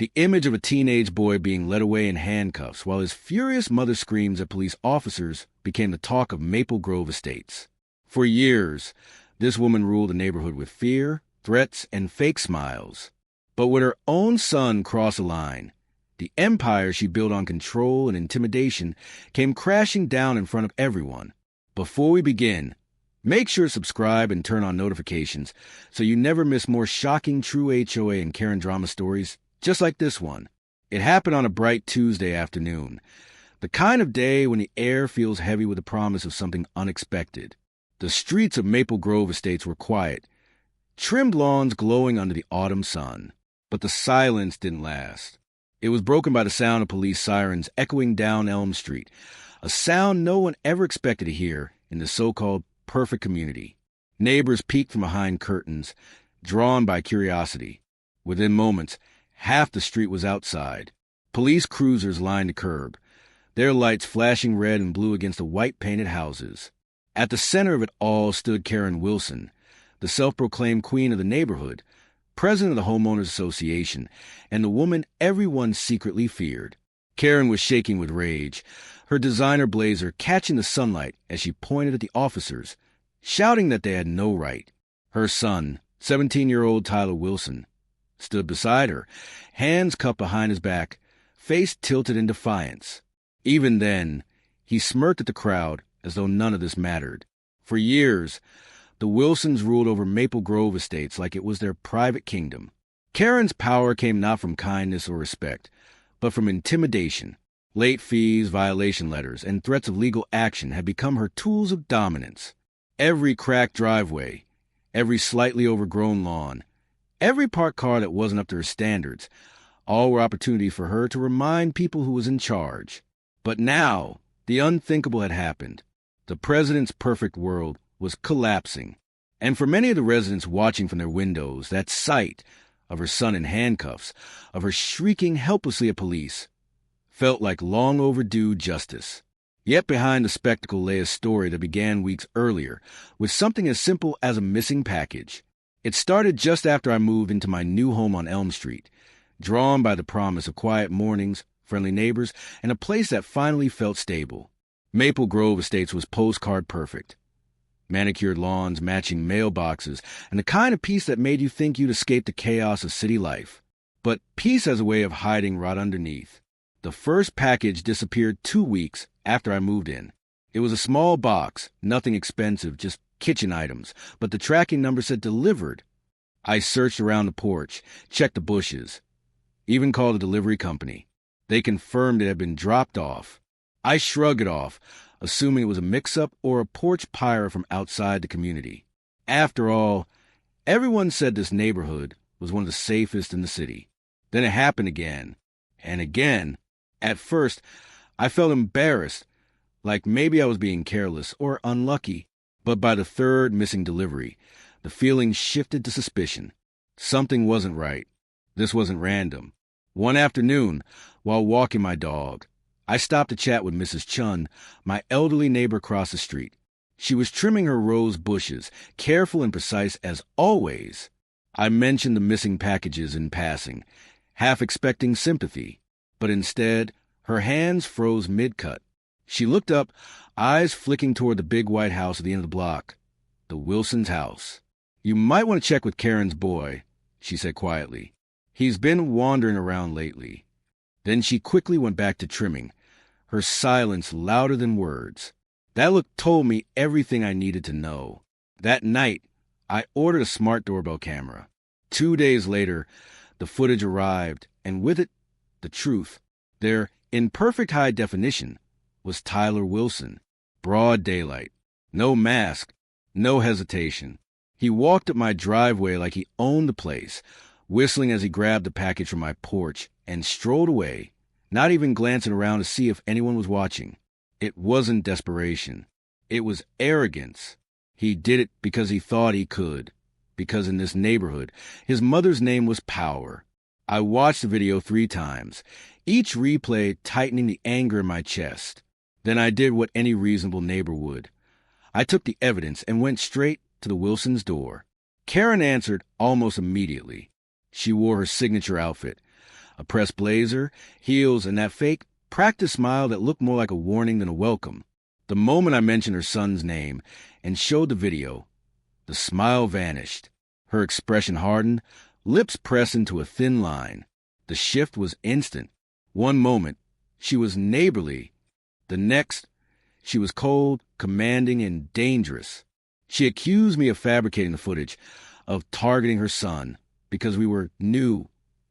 The image of a teenage boy being led away in handcuffs while his furious mother screams at police officers became the talk of Maple Grove Estates. For years, this woman ruled the neighborhood with fear, threats, and fake smiles. But when her own son crossed the line, the empire she built on control and intimidation came crashing down in front of everyone. Before we begin, make sure to subscribe and turn on notifications so you never miss more shocking true HOA and Karen drama stories just like this one. It happened on a bright Tuesday afternoon, the kind of day when the air feels heavy with the promise of something unexpected. The streets of Maple Grove Estates were quiet, trimmed lawns glowing under the autumn sun. But the silence didn't last. It was broken by the sound of police sirens echoing down Elm Street, a sound no one ever expected to hear in the so-called perfect community. Neighbors peeked from behind curtains, drawn by curiosity. Within moments, half the street was outside. Police cruisers lined the curb, their lights flashing red and blue against the white-painted houses. At the center of it all stood Karen Wilson, the self-proclaimed queen of the neighborhood, president of the Homeowners Association, and the woman everyone secretly feared. Karen was shaking with rage, her designer blazer catching the sunlight as she pointed at the officers, shouting that they had no right. Her son, 17-year-old Tyler Wilson, stood beside her, hands cupped behind his back, face tilted in defiance. Even then, he smirked at the crowd as though none of this mattered. For years, the Wilsons ruled over Maple Grove Estates like it was their private kingdom. Karen's power came not from kindness or respect, but from intimidation. Late fees, violation letters, and threats of legal action had become her tools of dominance. Every cracked driveway, every slightly overgrown lawn, every parked car that wasn't up to her standards, all were opportunities for her to remind people who was in charge. But now, the unthinkable had happened. The president's perfect world was collapsing. And for many of the residents watching from their windows, that sight of her son in handcuffs, of her shrieking helplessly at police, felt like long overdue justice. Yet behind the spectacle lay a story that began weeks earlier with something as simple as a missing package. It started just after I moved into my new home on Elm Street, drawn by the promise of quiet mornings, friendly neighbors, and a place that finally felt stable. Maple Grove Estates was postcard perfect. Manicured lawns, matching mailboxes, and the kind of peace that made you think you'd escape the chaos of city life. But peace has a way of hiding right underneath. The first package disappeared 2 weeks after I moved in. It was a small box, nothing expensive, just kitchen items, but the tracking number said delivered. I searched around the porch, checked the bushes, even called the delivery company. They confirmed it had been dropped off. I shrugged it off, assuming it was a mix-up or a porch pirate from outside the community. After all, everyone said this neighborhood was one of the safest in the city. Then it happened again, and again. At first, I felt embarrassed, like maybe I was being careless or unlucky. But by the third missing delivery, the feeling shifted to suspicion. Something wasn't right. This wasn't random. One afternoon, while walking my dog, I stopped to chat with Mrs. Chun, my elderly neighbor across the street. She was trimming her rose bushes, careful and precise as always. I mentioned the missing packages in passing, half expecting sympathy, but instead, her hands froze mid-cut. She looked up, eyes flicking toward the big white house at the end of the block, the Wilsons' house. "You might want to check with Karen's boy," she said quietly. "He's been wandering around lately." Then she quickly went back to trimming, her silence louder than words. That look told me everything I needed to know. That night, I ordered a smart doorbell camera. 2 days later, the footage arrived, and with it, the truth. There, in perfect high definition, was Tyler Wilson. Broad daylight. No mask. No hesitation. He walked up my driveway like he owned the place, whistling as he grabbed the package from my porch and strolled away, not even glancing around to see if anyone was watching. It wasn't desperation. It was arrogance. He did it because he thought he could. Because in this neighborhood, his mother's name was Power. I watched the video 3 times, each replay tightening the anger in my chest. Then I did what any reasonable neighbor would. I took the evidence and went straight to the Wilsons' door. Karen answered almost immediately. She wore her signature outfit, A pressed blazer, heels, and that fake practice smile that looked more like a warning than a welcome. The moment I mentioned her son's name and showed the video, the smile vanished. Her expression hardened, lips pressed into a thin line. The shift was instant. One moment, she was neighborly. The next, she was cold, commanding, and dangerous. She accused me of fabricating the footage, of targeting her son, because we were new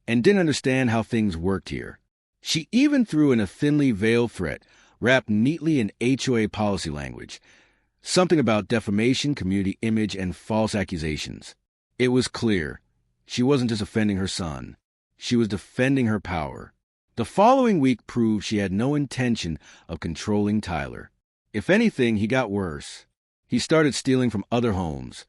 and didn't understand how things worked here. She even threw in a thinly veiled threat, wrapped neatly in HOA policy language, something about defamation, community image, and false accusations. It was clear. She wasn't just offending her son. She was defending her power. The following week proved she had no intention of controlling Tyler. If anything, he got worse. He started stealing from other homes,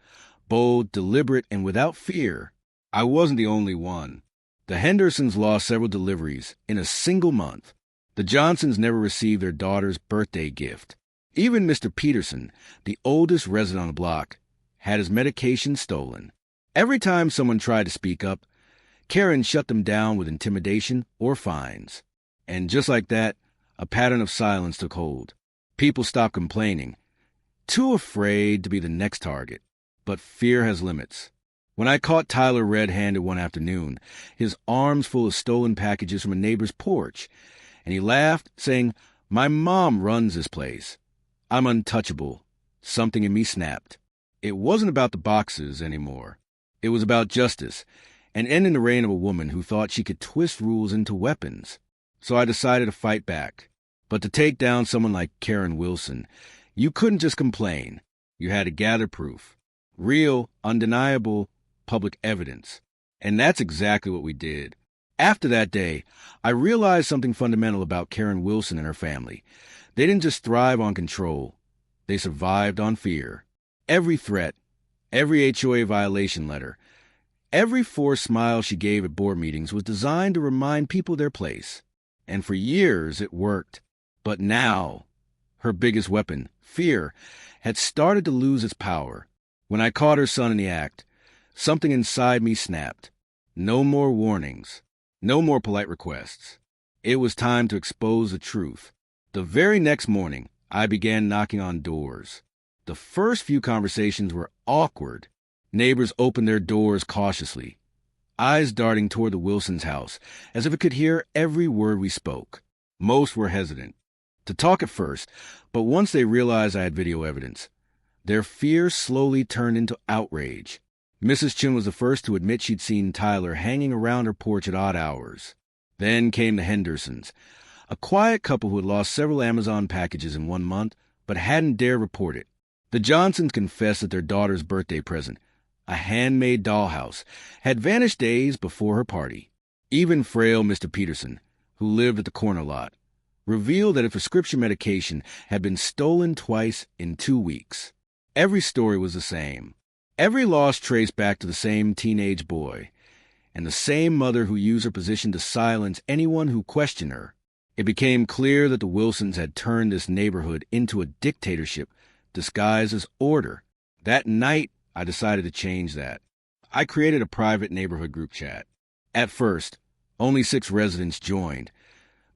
bold, deliberate, and without fear. I wasn't the only one. The Hendersons lost several deliveries in a single month. The Johnsons never received their daughter's birthday gift. Even Mr. Peterson, the oldest resident on the block, had his medication stolen. Every time someone tried to speak up, Karen shut them down with intimidation or fines. And just like that, a pattern of silence took hold. People stopped complaining, too afraid to be the next target. But fear has limits. When I caught Tyler red-handed one afternoon, his arms full of stolen packages from a neighbor's porch, and he laughed, saying, "My mom runs this place. I'm untouchable." Something in me snapped. It wasn't about the boxes anymore. It was about justice, and ending the reign of a woman who thought she could twist rules into weapons. So I decided to fight back. But to take down someone like Karen Wilson, you couldn't just complain. You had to gather proof. Real, undeniable, public evidence. And that's exactly what we did. After that day, I realized something fundamental about Karen Wilson and her family. They didn't just thrive on control. They survived on fear. Every threat, every HOA violation letter, every forced smile she gave at board meetings was designed to remind people their place. And for years, it worked. But now, her biggest weapon, fear, had started to lose its power. When I caught her son in the act, something inside me snapped. No more warnings. No more polite requests. It was time to expose the truth. The very next morning, I began knocking on doors. The first few conversations were awkward. Neighbors opened their doors cautiously, eyes darting toward the Wilsons' house, as if it could hear every word we spoke. Most were hesitant to talk at first, but once they realized I had video evidence, their fear slowly turned into outrage. Mrs. Chin was the first to admit she'd seen Tyler hanging around her porch at odd hours. Then came the Hendersons, a quiet couple who had lost several Amazon packages in 1 month, but hadn't dared report it. The Johnsons confessed that their daughter's birthday present, a handmade dollhouse, had vanished days before her party. Even frail Mr. Peterson, who lived at the corner lot, revealed that a prescription medication had been stolen twice in 2 weeks. Every story was the same. Every loss traced back to the same teenage boy, and the same mother who used her position to silence anyone who questioned her. It became clear that the Wilsons had turned this neighborhood into a dictatorship disguised as order. That night, I decided to change that. I created a private neighborhood group chat. At first, only 6 residents joined,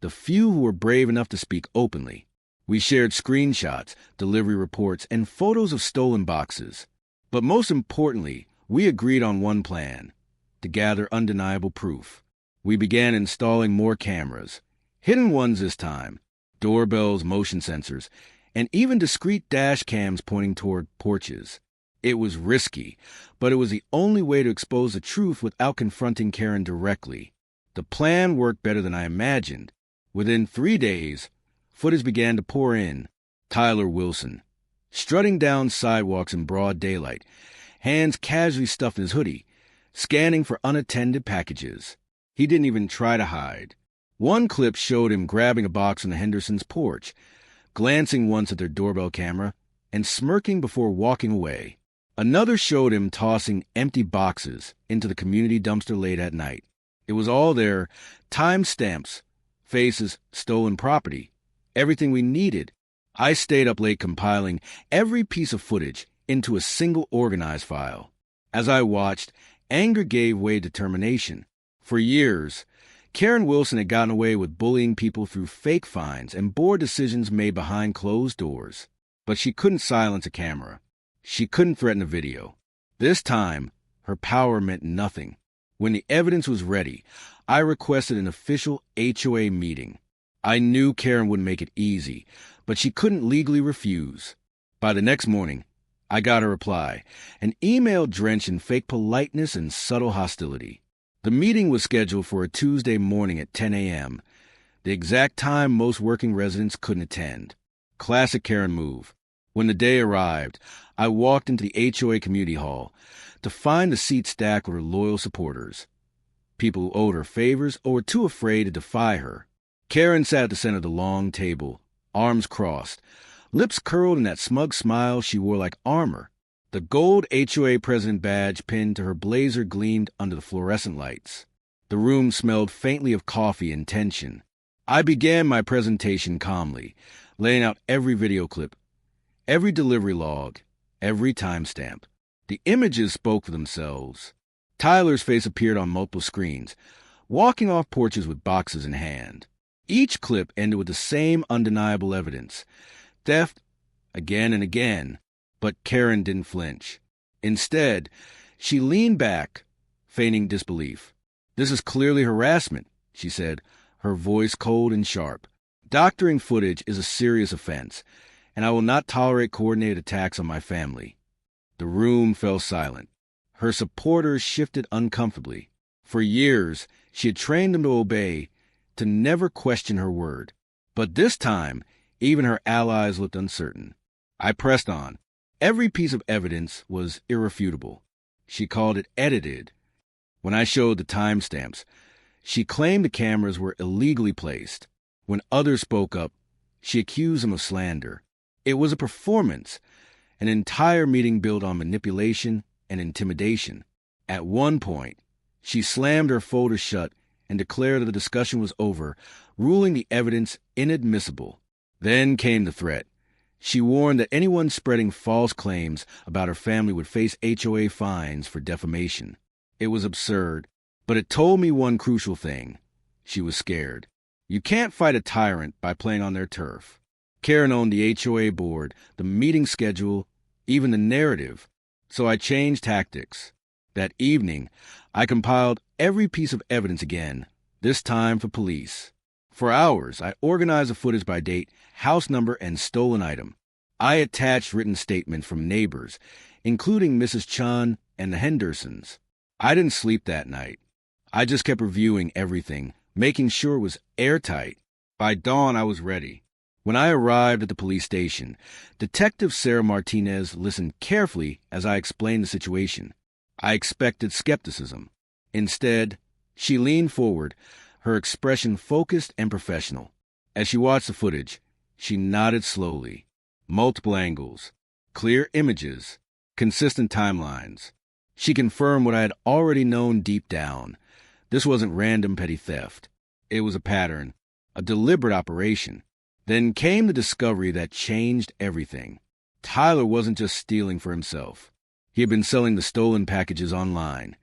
the few who were brave enough to speak openly. We shared screenshots, delivery reports, and photos of stolen boxes. But most importantly, we agreed on one plan: to gather undeniable proof. We began installing more cameras, hidden ones this time, doorbells, motion sensors, and even discreet dash cams pointing toward porches. It was risky, but it was the only way to expose the truth without confronting Karen directly. The plan worked better than I imagined. Within 3 days, footage began to pour in. Tyler Wilson, strutting down sidewalks in broad daylight, hands casually stuffed in his hoodie, scanning for unattended packages. He didn't even try to hide. One clip showed him grabbing a box on the Hendersons' porch, glancing once at their doorbell camera, and smirking before walking away. Another showed him tossing empty boxes into the community dumpster late at night. It was all there: time stamps, faces, stolen property, everything we needed. I stayed up late compiling every piece of footage into a single organized file. As I watched, anger gave way to determination. For years, Karen Wilson had gotten away with bullying people through fake fines and board decisions made behind closed doors. But she couldn't silence a camera. She couldn't threaten a video. This time, her power meant nothing. When the evidence was ready, I requested an official HOA meeting. I knew Karen wouldn't make it easy, but she couldn't legally refuse. By the next morning, I got a reply, an email drenched in fake politeness and subtle hostility. The meeting was scheduled for a Tuesday morning at 10 a.m., the exact time most working residents couldn't attend. Classic Karen move. When the day arrived, I walked into the HOA community hall to find the seats stacked with her loyal supporters. People who owed her favors or were too afraid to defy her. Karen sat at the center of the long table, arms crossed, lips curled in that smug smile she wore like armor. The gold HOA president badge pinned to her blazer gleamed under the fluorescent lights. The room smelled faintly of coffee and tension. I began my presentation calmly, laying out every video clip, every delivery log, every timestamp. The images spoke for themselves. Tyler's face appeared on multiple screens, walking off porches with boxes in hand. Each clip ended with the same undeniable evidence. Theft, again and again. But Karen didn't flinch. Instead, she leaned back, feigning disbelief. "This is clearly harassment," she said, her voice cold and sharp. "Doctoring footage is a serious offense, and I will not tolerate coordinated attacks on my family." The room fell silent. Her supporters shifted uncomfortably. For years, she had trained them to obey, to never question her word. But this time, even her allies looked uncertain. I pressed on. Every piece of evidence was irrefutable. She called it edited. When I showed the timestamps, she claimed the cameras were illegally placed. When others spoke up, she accused them of slander. It was a performance, an entire meeting built on manipulation and intimidation. At one point, she slammed her folder shut and declared that the discussion was over, ruling the evidence inadmissible. Then came the threat. She warned that anyone spreading false claims about her family would face HOA fines for defamation. It was absurd, but it told me one crucial thing. She was scared. You can't fight a tyrant by playing on their turf. Karen owned the HOA board, the meeting schedule, even the narrative. So I changed tactics. That evening, I compiled every piece of evidence again, this time for police. For hours, I organized the footage by date, house number, and stolen item. I attached written statements from neighbors, including Mrs. Chun and the Hendersons. I didn't sleep that night. I just kept reviewing everything, making sure it was airtight. By dawn, I was ready. When I arrived at the police station, Detective Sarah Martinez listened carefully as I explained the situation. I expected skepticism. Instead, she leaned forward, her expression focused and professional. As she watched the footage, she nodded slowly. Multiple angles, clear images, consistent timelines. She confirmed what I had already known deep down. This wasn't random petty theft. It was a pattern, a deliberate operation. Then came the discovery that changed everything. Tyler wasn't just stealing for himself. He had been selling the stolen packages online,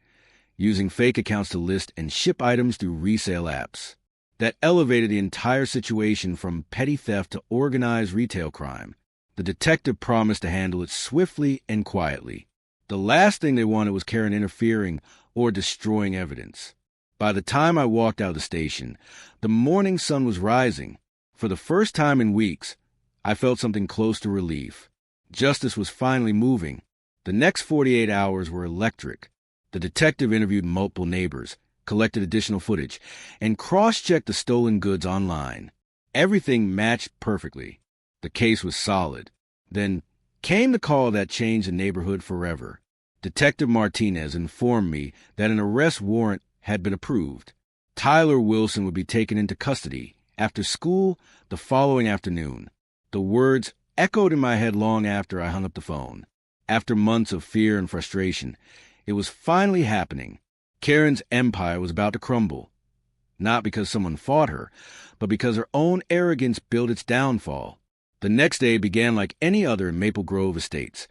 using fake accounts to list and ship items through resale apps. That elevated the entire situation from petty theft to organized retail crime. The detective promised to handle it swiftly and quietly. The last thing they wanted was Karen interfering or destroying evidence. By the time I walked out of the station, the morning sun was rising. For the first time in weeks, I felt something close to relief. Justice was finally moving. The next 48 hours were electric. The detective interviewed multiple neighbors, collected additional footage, and cross-checked the stolen goods online. Everything matched perfectly. The case was solid. Then came the call that changed the neighborhood forever. Detective Martinez informed me that an arrest warrant had been approved. Tyler Wilson would be taken into custody after school the following afternoon. The words echoed in my head long after I hung up the phone. After months of fear and frustration, it was finally happening. Karen's empire was about to crumble. Not because someone fought her, but because her own arrogance built its downfall. The next day began like any other in Maple Grove Estates.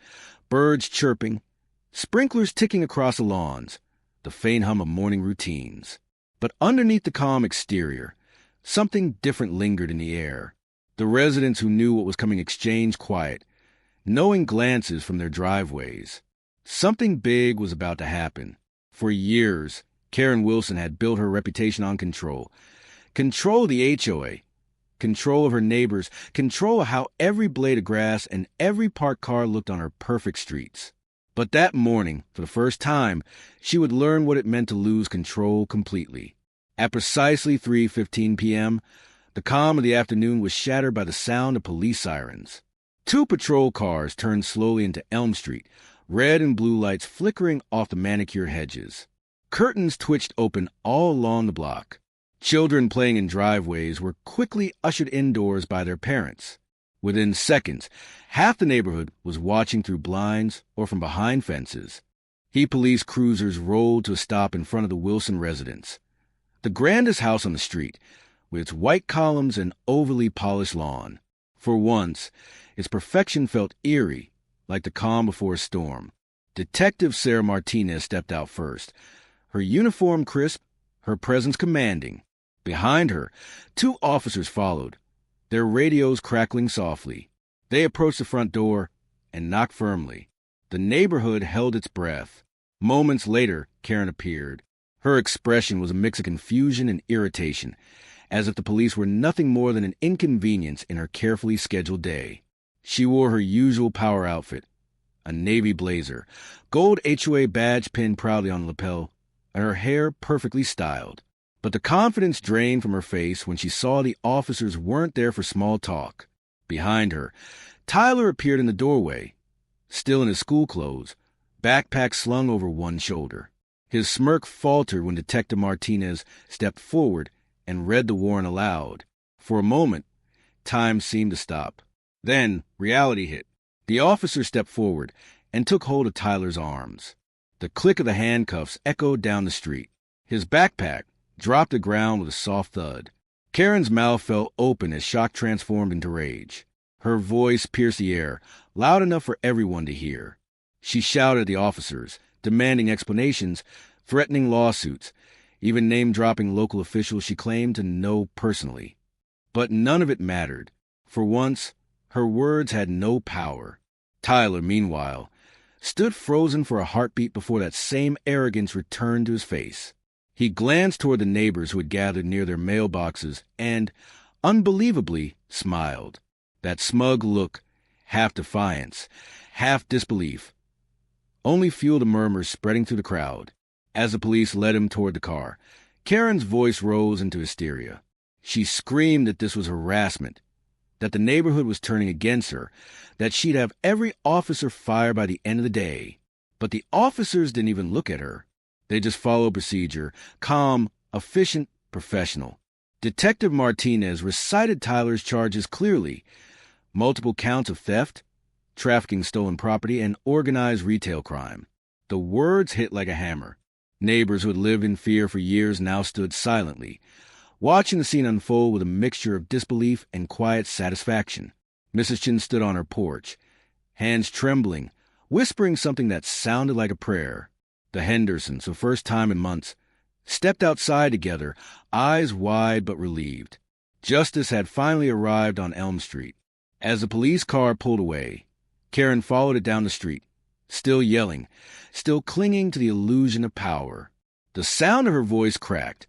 Birds chirping, sprinklers ticking across the lawns, the faint hum of morning routines. But underneath the calm exterior, something different lingered in the air. The residents who knew what was coming exchanged quiet, knowing glances from their driveways. Something big was about to happen. For years, Karen Wilson had built her reputation on control. Control of the HOA, control of her neighbors, control of how every blade of grass and every parked car looked on her perfect streets. But that morning, for the first time, she would learn what it meant to lose control completely. At precisely 3:15 p.m., the calm of the afternoon was shattered by the sound of police sirens. 2 patrol cars turned slowly into Elm Street, red and blue lights flickering off the manicured hedges. Curtains twitched open all along the block. Children playing in driveways were quickly ushered indoors by their parents. Within seconds, half the neighborhood was watching through blinds or from behind fences. Police cruisers rolled to a stop in front of the Wilson residence, the grandest house on the street, with its white columns and overly polished lawn. For once, its perfection felt eerie, like the calm before a storm. Detective Sarah Martinez stepped out first, her uniform crisp, her presence commanding. Behind her, 2 officers followed, their radios crackling softly. They approached the front door and knocked firmly. The neighborhood held its breath. Moments later, Karen appeared. Her expression was a mix of confusion and irritation, as if the police were nothing more than an inconvenience in her carefully scheduled day. She wore her usual power outfit, a navy blazer, gold HOA badge pinned proudly on the lapel, and her hair perfectly styled. But the confidence drained from her face when she saw the officers weren't there for small talk. Behind her, Tyler appeared in the doorway, still in his school clothes, backpack slung over one shoulder. His smirk faltered when Detective Martinez stepped forward and read the warrant aloud. For a moment, time seemed to stop. Then, reality hit. The officer stepped forward and took hold of Tyler's arms. The click of the handcuffs echoed down the street. His backpack dropped to the ground with a soft thud. Karen's mouth fell open as shock transformed into rage. Her voice pierced the air, loud enough for everyone to hear. She shouted at the officers, demanding explanations, threatening lawsuits, even name-dropping local officials she claimed to know personally. But none of it mattered. For once, her words had no power. Tyler, meanwhile, stood frozen for a heartbeat before that same arrogance returned to his face. He glanced toward the neighbors who had gathered near their mailboxes and, unbelievably, smiled. That smug look, half defiance, half disbelief, only fueled the murmurs spreading through the crowd. As the police led him toward the car, Karen's voice rose into hysteria. She screamed that this was harassment, that the neighborhood was turning against her, that she'd have every officer fired by the end of the day. But the officers didn't even look at her. They just followed procedure, calm, efficient, professional. Detective Martinez recited Tyler's charges clearly: multiple counts of theft, trafficking stolen property, and organized retail crime. The words hit like a hammer. Neighbors who had lived in fear for years now stood silently, watching the scene unfold with a mixture of disbelief and quiet satisfaction. Mrs. Chin stood on her porch, hands trembling, whispering something that sounded like a prayer. The Hendersons, for the first time in months, stepped outside together, eyes wide but relieved. Justice had finally arrived on Elm Street. As the police car pulled away, Karen followed it down the street, still yelling, still clinging to the illusion of power. The sound of her voice cracked,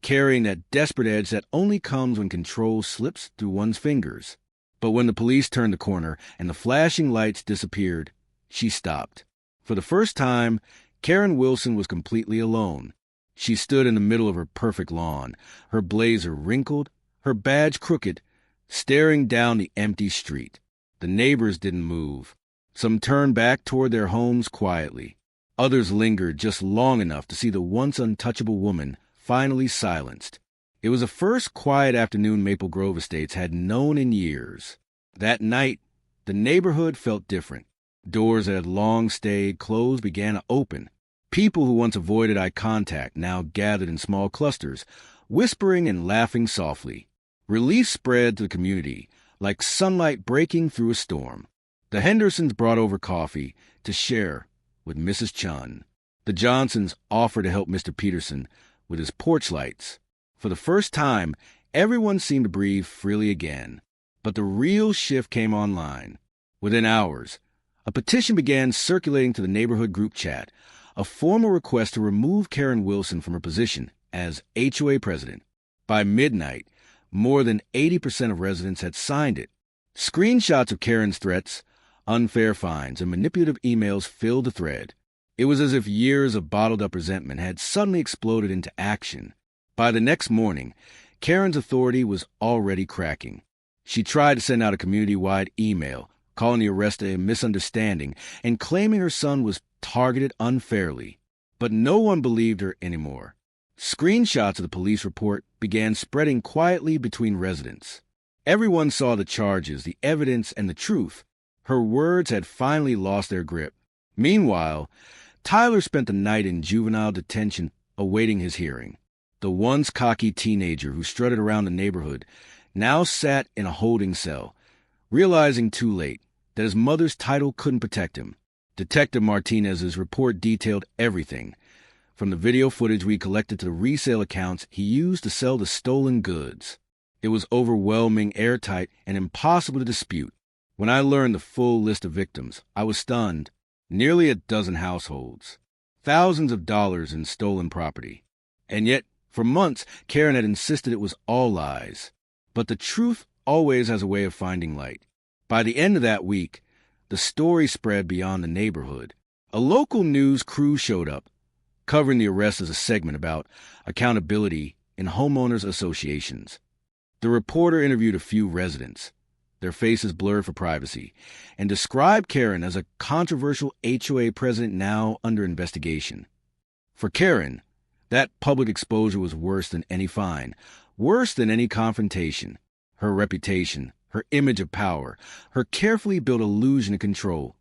carrying that desperate edge that only comes when control slips through one's fingers. But when the police turned the corner and the flashing lights disappeared, she stopped. For the first time, Karen Wilson was completely alone. She stood in the middle of her perfect lawn, her blazer wrinkled, her badge crooked, staring down the empty street. The neighbors didn't move. Some turned back toward their homes quietly. Others lingered just long enough to see the once untouchable woman finally silenced. It was the first quiet afternoon Maple Grove Estates had known in years. That night, the neighborhood felt different. Doors that had long stayed closed began to open. People who once avoided eye contact now gathered in small clusters, whispering and laughing softly. Relief spread to the community, like sunlight breaking through a storm. The Hendersons brought over coffee to share with Mrs. Chun. The Johnsons offered to help Mr. Peterson with his porch lights. For the first time, everyone seemed to breathe freely again. But the real shift came online. Within hours, a petition began circulating to the neighborhood group chat, a formal request to remove Karen Wilson from her position as HOA president. By midnight, more than 80% of residents had signed it. Screenshots of Karen's threats, unfair fines, and manipulative emails filled the thread. It was as if years of bottled-up resentment had suddenly exploded into action. By the next morning, Karen's authority was already cracking. She tried to send out a community-wide email, calling the arrest a misunderstanding and claiming her son was targeted unfairly. But no one believed her anymore. Screenshots of the police report began spreading quietly between residents. Everyone saw the charges, the evidence, and the truth. Her words had finally lost their grip. Meanwhile, Tyler spent the night in juvenile detention awaiting his hearing. The once cocky teenager who strutted around the neighborhood now sat in a holding cell, realizing too late that his mother's title couldn't protect him. Detective Martinez's report detailed everything, from the video footage we collected to the resale accounts he used to sell the stolen goods. It was overwhelming, airtight, and impossible to dispute. When I learned the full list of victims, I was stunned. Nearly a dozen households. Thousands of dollars in stolen property. And yet, for months, Karen had insisted it was all lies. But the truth always has a way of finding light. By the end of that week, the story spread beyond the neighborhood. A local news crew showed up, covering the arrest as a segment about accountability in homeowners associations. The reporter interviewed a few residents, their faces blurred for privacy, and described Karen as a controversial HOA president now under investigation. For Karen, that public exposure was worse than any fine, worse than any confrontation. Her reputation, her image of power, her carefully built illusion of control,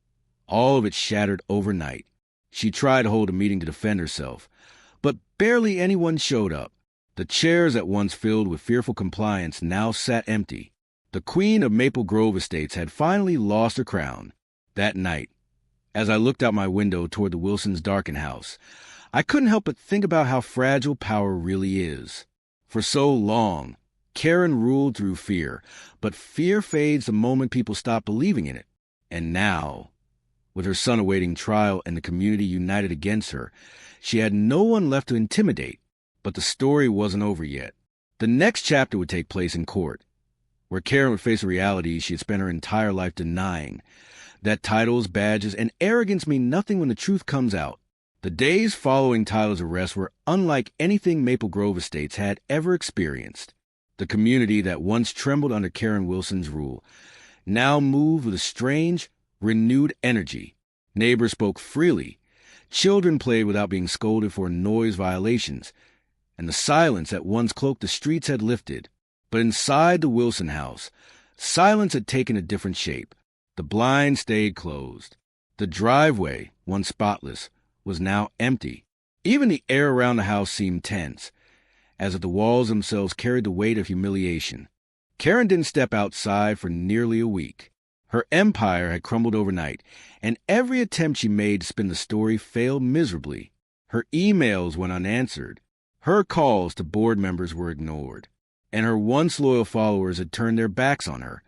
all of it shattered overnight. She tried to hold a meeting to defend herself, but barely anyone showed up. The chairs that once filled with fearful compliance now sat empty. The queen of Maple Grove Estates had finally lost her crown. That night, as I looked out my window toward the Wilsons' darkened house, I couldn't help but think about how fragile power really is. For so long, Karen ruled through fear, but fear fades the moment people stop believing in it. And now, with her son awaiting trial and the community united against her, she had no one left to intimidate. But the story wasn't over yet. The next chapter would take place in court, where Karen would face a reality she had spent her entire life denying, that titles, badges, and arrogance mean nothing when the truth comes out. The days following Tyler's arrest were unlike anything Maple Grove Estates had ever experienced. The community that once trembled under Karen Wilson's rule now moved with a strange, renewed energy. Neighbors spoke freely. Children played without being scolded for noise violations. And the silence that once cloaked the streets had lifted. But inside the Wilson house, silence had taken a different shape. The blinds stayed closed. The driveway, once spotless, was now empty. Even the air around the house seemed tense, as if the walls themselves carried the weight of humiliation. Karen didn't step outside for nearly a week. Her empire had crumbled overnight, and every attempt she made to spin the story failed miserably. Her emails went unanswered. Her calls to board members were ignored, and her once loyal followers had turned their backs on her,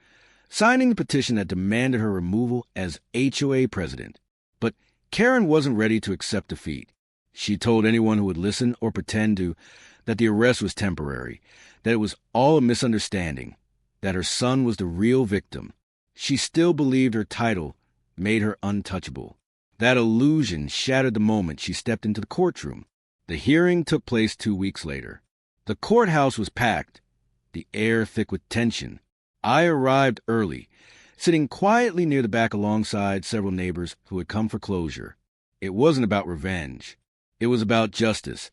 signing the petition that demanded her removal as HOA president. But Karen wasn't ready to accept defeat. She told anyone who would listen or pretend to that the arrest was temporary, that it was all a misunderstanding, that her son was the real victim. She still believed her title made her untouchable. That illusion shattered the moment she stepped into the courtroom. The hearing took place 2 weeks later. The courthouse was packed, the air thick with tension. I arrived early, sitting quietly near the back alongside several neighbors who had come for closure. It wasn't about revenge. It was about justice,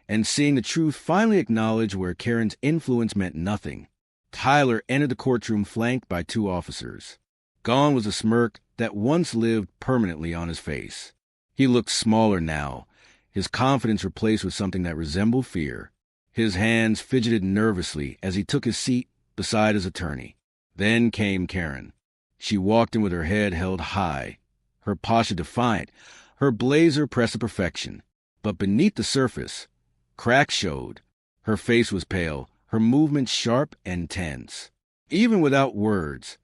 and seeing the truth finally acknowledged where Karen's influence meant nothing. Tyler entered the courtroom flanked by 2 officers. Gone was the smirk that once lived permanently on his face. He looked smaller now, his confidence replaced with something that resembled fear. His hands fidgeted nervously as he took his seat beside his attorney. Then came Karen. She walked in with her head held high, her posture defiant, her blazer pressed to perfection. But beneath the surface, Cracks showed. Her face was pale, her movements sharp and tense. Even without words,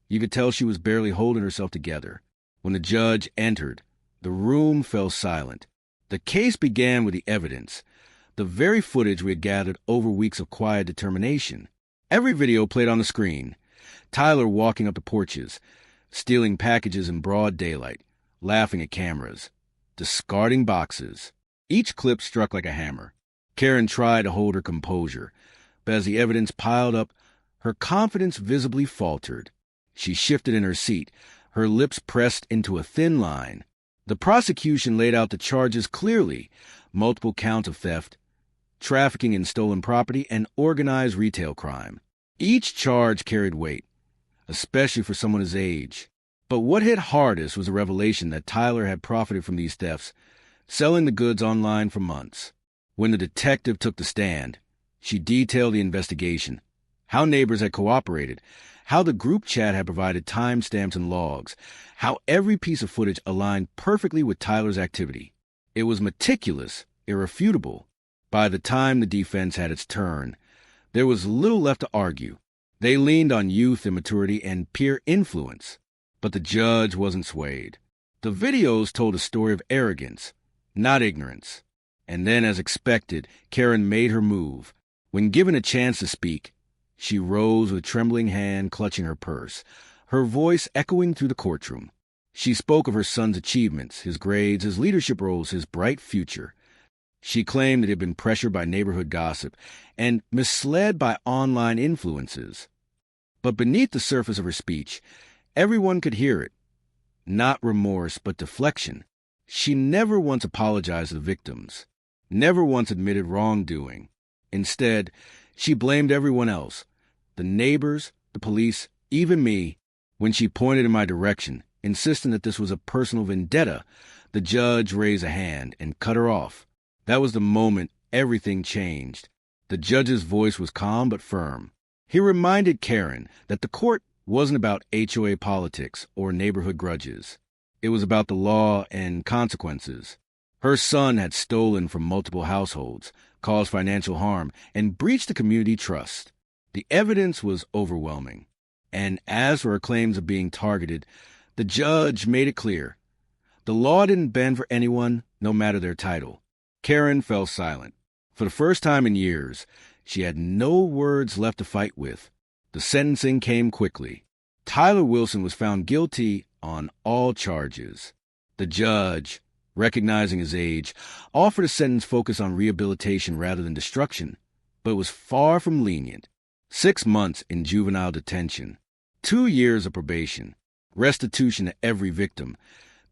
you could tell she was barely holding herself together. When the judge entered, the room fell silent. The case began with the evidence, the very footage we had gathered over weeks of quiet determination. Every video played on the screen. Tyler walking up the porches, stealing packages in broad daylight, laughing at cameras, discarding boxes. Each clip struck like a hammer. Karen tried to hold her composure, but as the evidence piled up, her confidence visibly faltered. She shifted in her seat, her lips pressed into a thin line. The prosecution laid out the charges clearly: multiple counts of theft, trafficking in stolen property, and organized retail crime. Each charge carried weight, especially for someone his age. But what hit hardest was the revelation that Tyler had profited from these thefts, selling the goods online for months. When the detective took the stand, she detailed the investigation, how neighbors had cooperated, how the group chat had provided timestamps and logs, how every piece of footage aligned perfectly with Tyler's activity. It was meticulous, irrefutable. By the time the defense had its turn, there was little left to argue. They leaned on youth, immaturity, and peer influence. But the judge wasn't swayed. The videos told a story of arrogance, not ignorance. And then, as expected, Karen made her move. When given a chance to speak, she rose with a trembling hand clutching her purse, her voice echoing through the courtroom. She spoke of her son's achievements, his grades, his leadership roles, his bright future. She claimed that he had been pressured by neighborhood gossip and misled by online influences. But beneath the surface of her speech, everyone could hear it. Not remorse, but deflection. She never once apologized to the victims, never once admitted wrongdoing. Instead, she blamed everyone else, the neighbors, the police, even me. When she pointed in my direction, insisting that this was a personal vendetta, the judge raised a hand and cut her off. That was the moment everything changed. The judge's voice was calm but firm. He reminded Karen that the court wasn't about HOA politics or neighborhood grudges. It was about the law and consequences. Her son had stolen from multiple households, caused financial harm, and breached the community trust. The evidence was overwhelming. And as for her claims of being targeted, the judge made it clear. The law didn't bend for anyone, no matter their title. Karen fell silent. For the first time in years, she had no words left to fight with. The sentencing came quickly. Tyler Wilson was found guilty on all charges. The judge, recognizing his age, offered a sentence focused on rehabilitation rather than destruction, but was far from lenient. 6 months in juvenile detention, 2 years of probation, restitution to every victim,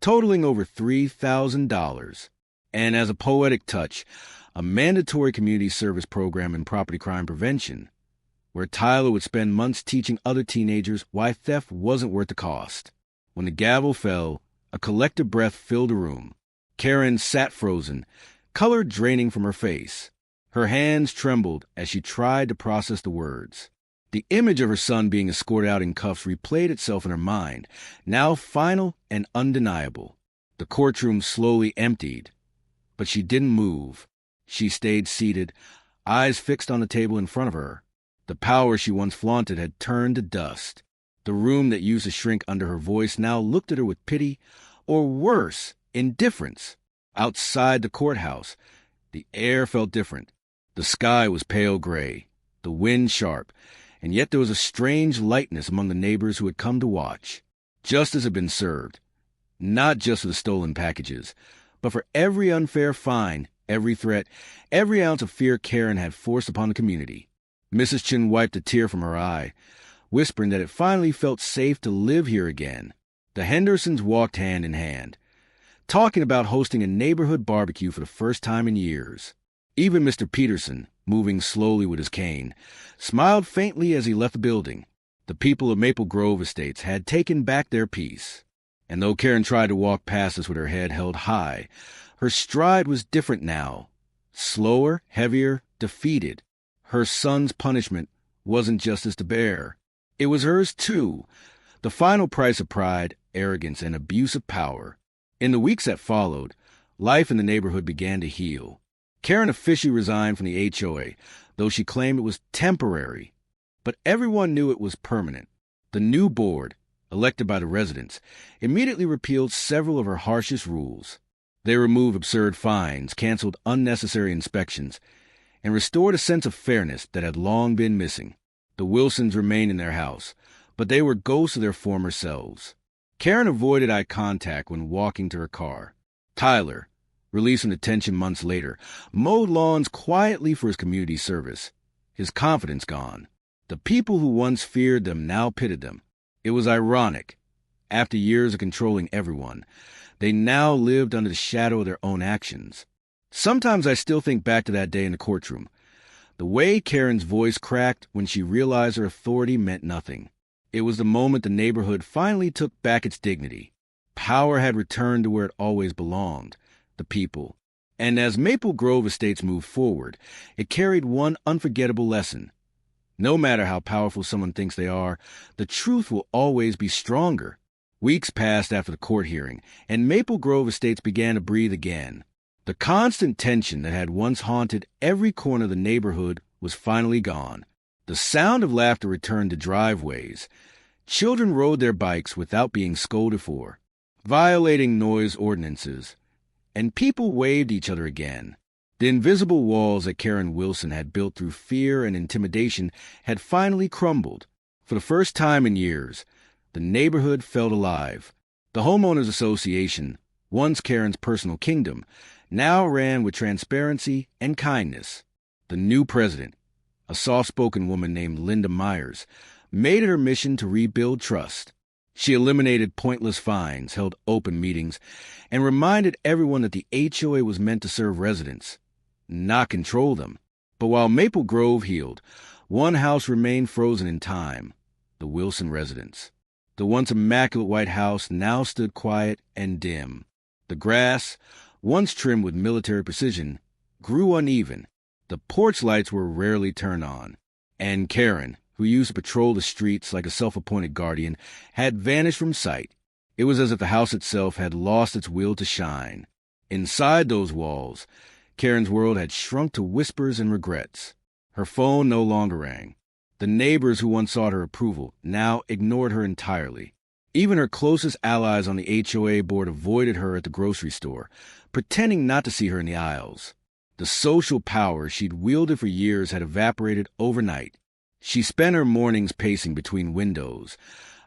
totaling over $3,000. And as a poetic touch, a mandatory community service program in property crime prevention, where Tyler would spend months teaching other teenagers why theft wasn't worth the cost. When the gavel fell, a collective breath filled the room. Karen sat frozen, color draining from her face. Her hands trembled as she tried to process the words. The image of her son being escorted out in cuffs replayed itself in her mind, now final and undeniable. The courtroom slowly emptied, but she didn't move. She stayed seated, eyes fixed on the table in front of her. The power she once flaunted had turned to dust. The room that used to shrink under her voice now looked at her with pity, or worse, indifference. Outside the courthouse, the air felt different. The sky was pale gray, the wind sharp, and yet there was a strange lightness among the neighbors who had come to watch. Justice had been served, not just for the stolen packages, but for every unfair fine, every threat, every ounce of fear Karen had forced upon the community. Mrs. Chin wiped a tear from her eye, whispering that it finally felt safe to live here again. The Hendersons walked hand in hand, talking about hosting a neighborhood barbecue for the first time in years. Even Mr. Peterson, moving slowly with his cane, smiled faintly as he left the building. The people of Maple Grove Estates had taken back their peace. And though Karen tried to walk past us with her head held high, her stride was different now. Slower, heavier, defeated. Her son's punishment wasn't justice to bear. It was hers too, the final price of pride, arrogance, and abuse of power. In the weeks that followed, life in the neighborhood began to heal. Karen officially resigned from the HOA, though she claimed it was temporary. But everyone knew it was permanent. The new board, elected by the residents, immediately repealed several of her harshest rules. They removed absurd fines, canceled unnecessary inspections, and restored a sense of fairness that had long been missing. The Wilsons remained in their house, but they were ghosts of their former selves. Karen avoided eye contact when walking to her car. Tyler, released from detention months later, mowed lawns quietly for his community service, his confidence gone. The people who once feared them now pitied them. It was ironic. After years of controlling everyone, they now lived under the shadow of their own actions. Sometimes I still think back to that day in the courtroom. The way Karen's voice cracked when she realized her authority meant nothing. It was the moment the neighborhood finally took back its dignity. Power had returned to where it always belonged, the people. And as Maple Grove Estates moved forward, it carried one unforgettable lesson. No matter how powerful someone thinks they are, the truth will always be stronger. Weeks passed after the court hearing, and Maple Grove Estates began to breathe again. The constant tension that had once haunted every corner of the neighborhood was finally gone. The sound of laughter returned to driveways. Children rode their bikes without being scolded for, violating noise ordinances, and people waved each other again. The invisible walls that Karen Wilson had built through fear and intimidation had finally crumbled. For the first time in years, the neighborhood felt alive. The Homeowners Association, once Karen's personal kingdom, now ran with transparency and kindness. The new president, a soft-spoken woman named Linda Myers, made it her mission to rebuild trust. She eliminated pointless fines, held open meetings, and reminded everyone that the HOA was meant to serve residents, not control them. But while Maple Grove healed, one house remained frozen in time, the Wilson residence. The once immaculate white house now stood quiet and dim. The grass, once trimmed with military precision, grew uneven. The porch lights were rarely turned on. And Karen, who used to patrol the streets like a self-appointed guardian, had vanished from sight. It was as if the house itself had lost its will to shine. Inside those walls, Karen's world had shrunk to whispers and regrets. Her phone no longer rang. The neighbors who once sought her approval now ignored her entirely. Even her closest allies on the HOA board avoided her at the grocery store, pretending not to see her in the aisles. The social power she'd wielded for years had evaporated overnight. She spent her mornings pacing between windows,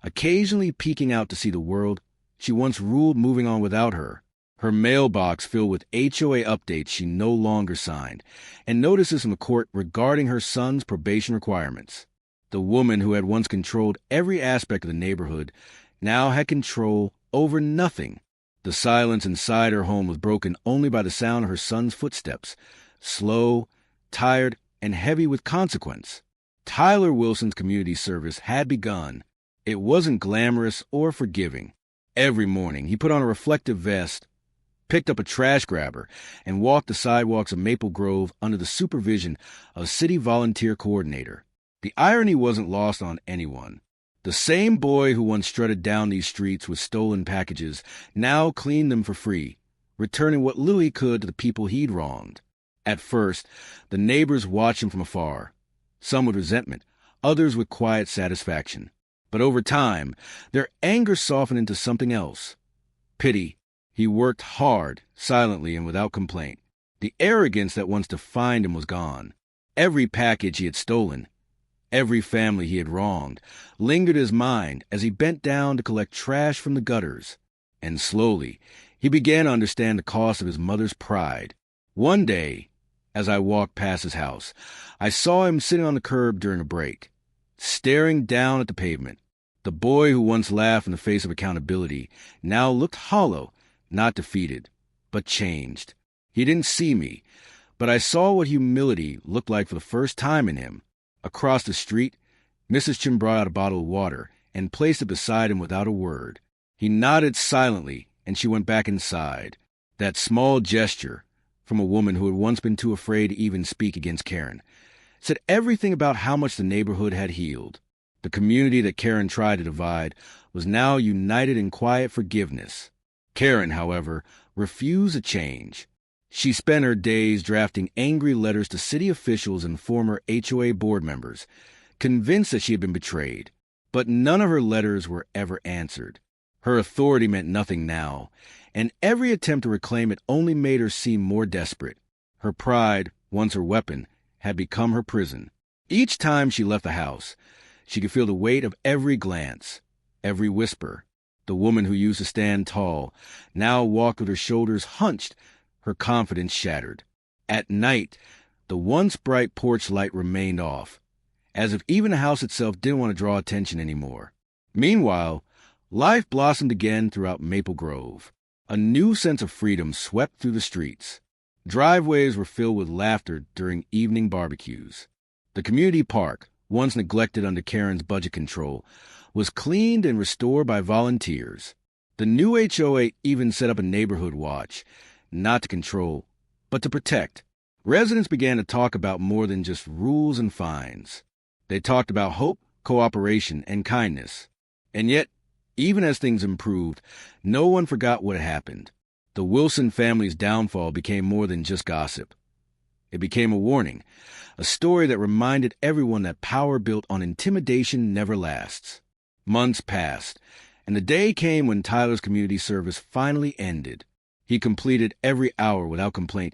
occasionally peeking out to see the world she once ruled moving on without her. Her mailbox filled with HOA updates she no longer signed, and notices from the court regarding her son's probation requirements. The woman who had once controlled every aspect of the neighborhood now had control over nothing. The silence inside her home was broken only by the sound of her son's footsteps, slow, tired, and heavy with consequence. Tyler Wilson's community service had begun. It wasn't glamorous or forgiving. Every morning, he put on a reflective vest, picked up a trash grabber, and walked the sidewalks of Maple Grove under the supervision of a city volunteer coordinator. The irony wasn't lost on anyone. The same boy who once strutted down these streets with stolen packages now cleaned them for free, returning what little he could to the people he'd wronged. At first, the neighbors watched him from afar, some with resentment, others with quiet satisfaction. But over time, their anger softened into something else. Pity. He worked hard, silently and without complaint. The arrogance that once defined him was gone. Every package he had stolen, every family he had wronged, lingered in his mind as he bent down to collect trash from the gutters. And slowly, he began to understand the cost of his mother's pride. One day, as I walked past his house, I saw him sitting on the curb during a break, staring down at the pavement. The boy who once laughed in the face of accountability now looked hollow, not defeated, but changed. He didn't see me, but I saw what humility looked like for the first time in him. Across the street, Mrs. Chin brought out a bottle of water and placed it beside him without a word. He nodded silently, and she went back inside. That small gesture, from a woman who had once been too afraid to even speak against Karen, said everything about how much the neighborhood had healed. The community that Karen tried to divide was now united in quiet forgiveness. Karen, however, refused to change. She spent her days drafting angry letters to city officials and former HOA board members, convinced that she had been betrayed. But none of her letters were ever answered. Her authority meant nothing now, and every attempt to reclaim it only made her seem more desperate. Her pride, once her weapon, had become her prison. Each time she left the house, she could feel the weight of every glance, every whisper. The woman who used to stand tall now walked with her shoulders hunched, her confidence shattered. At night, the once bright porch light remained off, as if even the house itself didn't want to draw attention anymore. Meanwhile, life blossomed again throughout Maple Grove. A new sense of freedom swept through the streets. Driveways were filled with laughter during evening barbecues. The community park, once neglected under Karen's budget control, was cleaned and restored by volunteers. The new HOA even set up a neighborhood watch, not to control, but to protect. Residents began to talk about more than just rules and fines. They talked about hope, cooperation, and kindness. And yet, even as things improved, no one forgot what had happened. The Wilson family's downfall became more than just gossip. It became a warning, a story that reminded everyone that power built on intimidation never lasts. Months passed, and the day came when Tyler's community service finally ended. He completed every hour without complaint,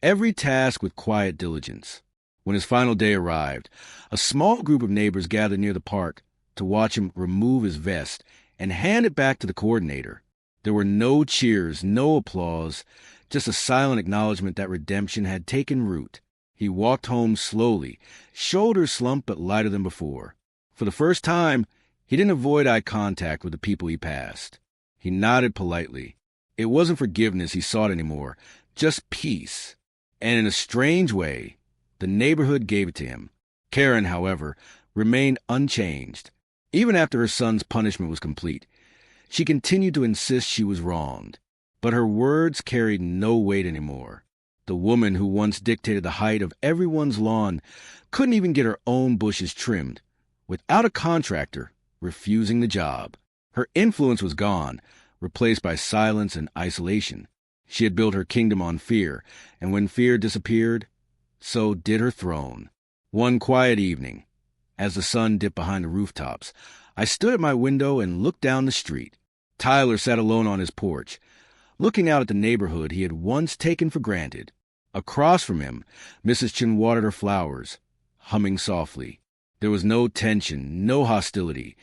every task with quiet diligence. When his final day arrived, a small group of neighbors gathered near the park to watch him remove his vest and hand it back to the coordinator. There were no cheers, no applause, just a silent acknowledgement that redemption had taken root. He walked home slowly, shoulders slumped but lighter than before. For the first time, he didn't avoid eye contact with the people he passed. He nodded politely. It wasn't forgiveness he sought anymore, just peace. And in a strange way, the neighborhood gave it to him. Karen, however, remained unchanged. Even after her son's punishment was complete, she continued to insist she was wronged. But her words carried no weight anymore. The woman who once dictated the height of everyone's lawn couldn't even get her own bushes trimmed, without a contractor refusing the job. Her influence was gone, replaced by silence and isolation. She had built her kingdom on fear, and when fear disappeared, so did her throne. One quiet evening, as the sun dipped behind the rooftops, I stood at my window and looked down the street. Tyler sat alone on his porch, looking out at the neighborhood he had once taken for granted. Across from him, Mrs. Chin watered her flowers, humming softly. There was no tension, no hostility,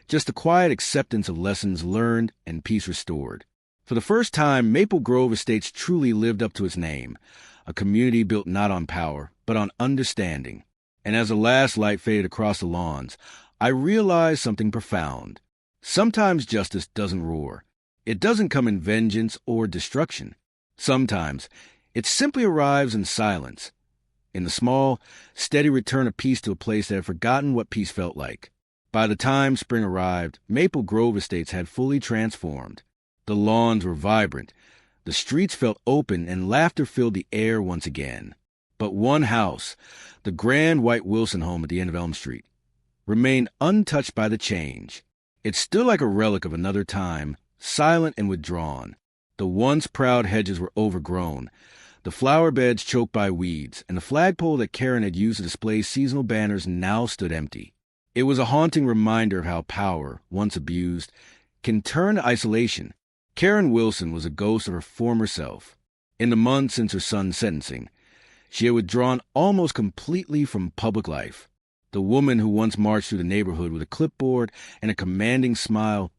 just a quiet acceptance of lessons learned and peace restored. For the first time, Maple Grove Estates truly lived up to its name, a community built not on power, but on understanding. And as the last light faded across the lawns, I realized something profound. Sometimes justice doesn't roar. It doesn't come in vengeance or destruction. Sometimes it simply arrives in silence, in the small, steady return of peace to a place that had forgotten what peace felt like. By the time spring arrived, Maple Grove Estates had fully transformed. The lawns were vibrant, the streets felt open, and laughter filled the air once again. But one house, the grand white Wilson home at the end of Elm Street, remained untouched by the change. It stood like a relic of another time, silent and withdrawn. The once proud hedges were overgrown, the flower beds choked by weeds, and the flagpole that Karen had used to display seasonal banners now stood empty. It was a haunting reminder of how power, once abused, can turn to isolation. Karen Wilson was a ghost of her former self. In the months since her son's sentencing, she had withdrawn almost completely from public life. The woman who once marched through the neighborhood with a clipboard and a commanding smile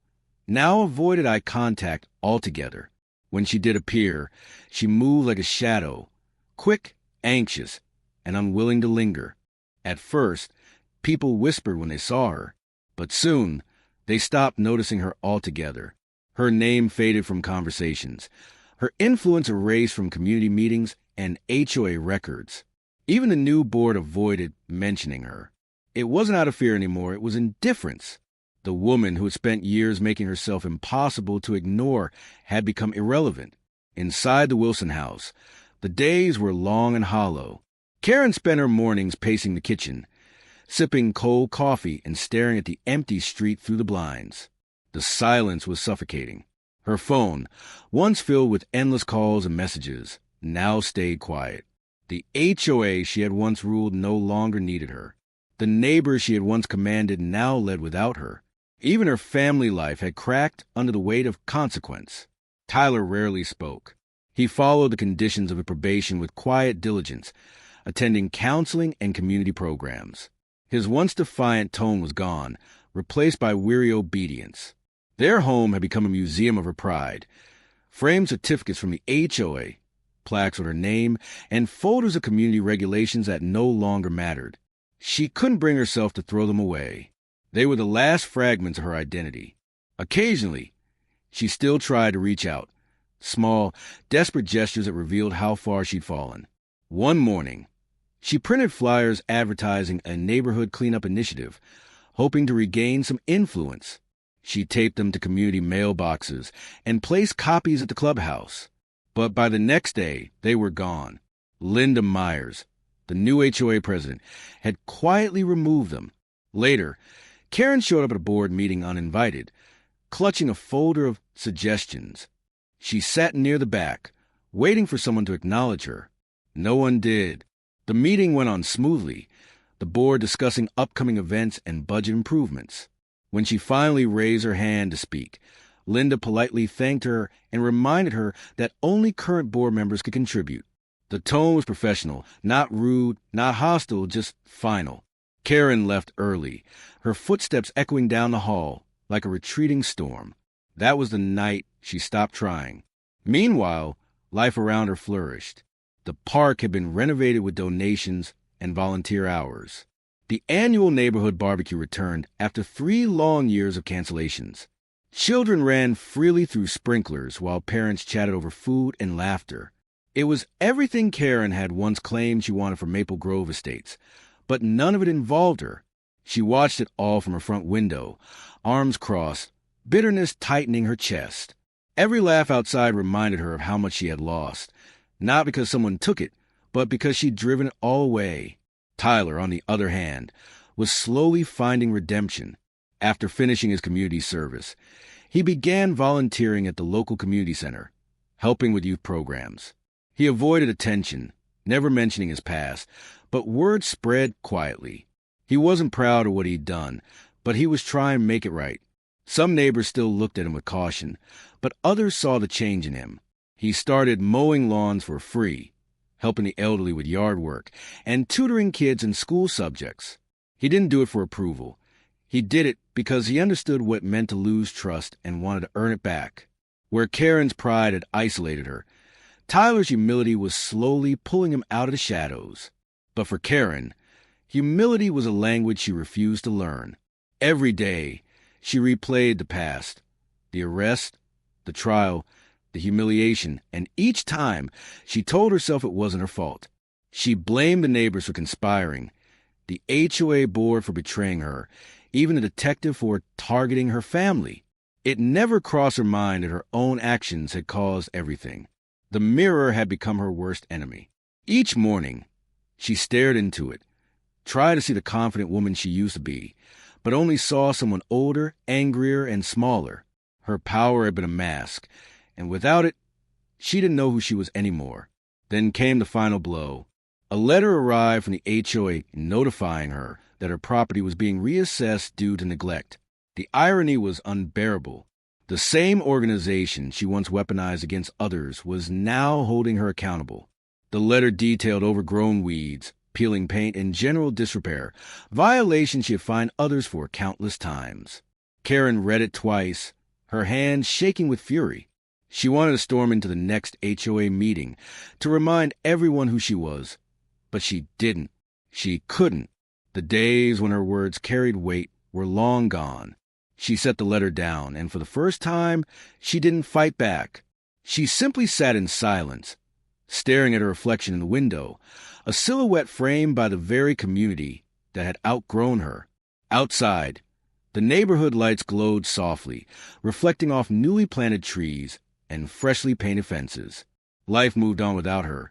now avoided eye contact altogether. When she did appear, she moved like a shadow, quick, anxious, and unwilling to linger. At first, people whispered when they saw her, but soon they stopped noticing her altogether. Her name faded from conversations, her influence erased from community meetings and HOA records. Even the new board avoided mentioning her. It wasn't out of fear anymore, it was indifference. The woman who had spent years making herself impossible to ignore had become irrelevant. Inside the Wilson house, the days were long and hollow. Karen spent her mornings pacing the kitchen, sipping cold coffee and staring at the empty street through the blinds. The silence was suffocating. Her phone, once filled with endless calls and messages, now stayed quiet. The HOA she had once ruled no longer needed her. The neighbors she had once commanded now led without her. Even her family life had cracked under the weight of consequence. Tyler rarely spoke. He followed the conditions of a probation with quiet diligence, attending counseling and community programs. His once defiant tone was gone, replaced by weary obedience. Their home had become a museum of her pride. Framed certificates from the HOA, plaques with her name, and folders of community regulations that no longer mattered. She couldn't bring herself to throw them away. They were the last fragments of her identity. Occasionally, she still tried to reach out, small, desperate gestures that revealed how far she'd fallen. One morning, she printed flyers advertising a neighborhood cleanup initiative, hoping to regain some influence. She taped them to community mailboxes and placed copies at the clubhouse. But by the next day, they were gone. Linda Myers, the new HOA president, had quietly removed them. Later, Karen showed up at a board meeting uninvited, clutching a folder of suggestions. She sat near the back, waiting for someone to acknowledge her. No one did. The meeting went on smoothly, the board discussing upcoming events and budget improvements. When she finally raised her hand to speak, Linda politely thanked her and reminded her that only current board members could contribute. The tone was professional, not rude, not hostile, just final. Karen left early, her footsteps echoing down the hall like a retreating storm. That was the night she stopped trying. Meanwhile, life around her flourished. The park had been renovated with donations and volunteer hours. The annual neighborhood barbecue returned after 3 long years of cancellations. Children ran freely through sprinklers while parents chatted over food and laughter. It was everything Karen had once claimed she wanted for Maple Grove Estates, but none of it involved her. She watched it all from her front window, arms crossed, bitterness tightening her chest. Every laugh outside reminded her of how much she had lost, not because someone took it, but because she'd driven it all away. Tyler, on the other hand, was slowly finding redemption. After finishing his community service, he began volunteering at the local community center, helping with youth programs. He avoided attention, never mentioning his past, but word spread quietly. He wasn't proud of what he'd done, but he was trying to make it right. Some neighbors still looked at him with caution, but others saw the change in him. He started mowing lawns for free, helping the elderly with yard work, and tutoring kids in school subjects. He didn't do it for approval. He did it because he understood what it meant to lose trust and wanted to earn it back. Where Karen's pride had isolated her, Tyler's humility was slowly pulling him out of the shadows. But for Karen, humility was a language she refused to learn. Every day, she replayed the past, the arrest, the trial, the humiliation, and each time she told herself it wasn't her fault. She blamed the neighbors for conspiring, the HOA board for betraying her, even the detective for targeting her family. It never crossed her mind that her own actions had caused everything. The mirror had become her worst enemy. Each morning, she stared into it, tried to see the confident woman she used to be, but only saw someone older, angrier, and smaller. Her power had been a mask, and without it, she didn't know who she was anymore. Then came the final blow. A letter arrived from the HOA notifying her that her property was being reassessed due to neglect. The irony was unbearable. The same organization she once weaponized against others was now holding her accountable. The letter detailed overgrown weeds, peeling paint, and general disrepair, violations she had fined others for countless times. Karen read it twice, her hands shaking with fury. She wanted to storm into the next HOA meeting to remind everyone who she was, but she didn't. She couldn't. The days when her words carried weight were long gone. She set the letter down, and for the first time, she didn't fight back. She simply sat in silence, staring at her reflection in the window, a silhouette framed by the very community that had outgrown her. Outside, the neighborhood lights glowed softly, reflecting off newly planted trees and freshly painted fences. Life moved on without her,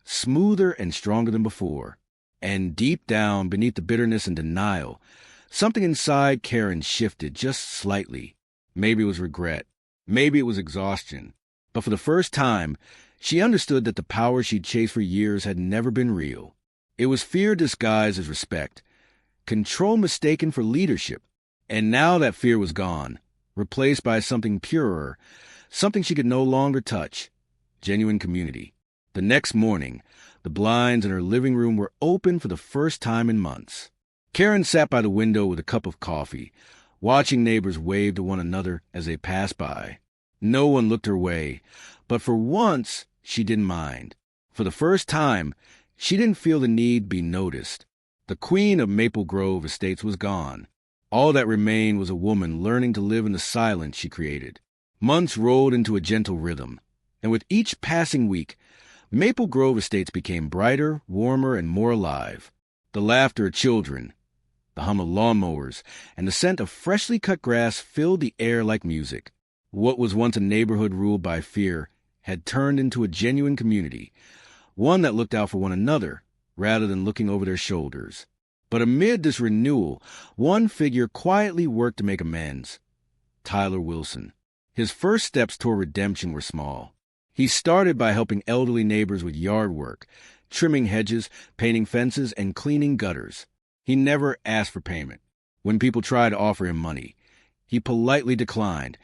smoother and stronger than before. And deep down, beneath the bitterness and denial, something inside Karen shifted just slightly. Maybe it was regret. Maybe it was exhaustion. But for the first time, She understood that the power she'd chased for years had never been real. It was fear disguised as respect, control mistaken for leadership. And now that fear was gone, replaced by something purer, something she could no longer touch: genuine community. The next morning, the blinds in her living room were open for the first time in months. Karen sat by the window with a cup of coffee, watching neighbors wave to one another as they passed by. No one looked her way, but for once, she didn't mind. For the first time, she didn't feel the need to be noticed. The queen of Maple Grove Estates was gone. All that remained was a woman learning to live in the silence she created. Months rolled into a gentle rhythm, and with each passing week, Maple Grove Estates became brighter, warmer, and more alive. The laughter of children, the hum of lawnmowers, and the scent of freshly cut grass filled the air like music. What was once a neighborhood ruled by fear had turned into a genuine community, one that looked out for one another rather than looking over their shoulders. But amid this renewal, one figure quietly worked to make amends: Tyler Wilson. His first steps toward redemption were small. He started by helping elderly neighbors with yard work, trimming hedges, painting fences, and cleaning gutters. He never asked for payment. When people tried to offer him money, he politely declined,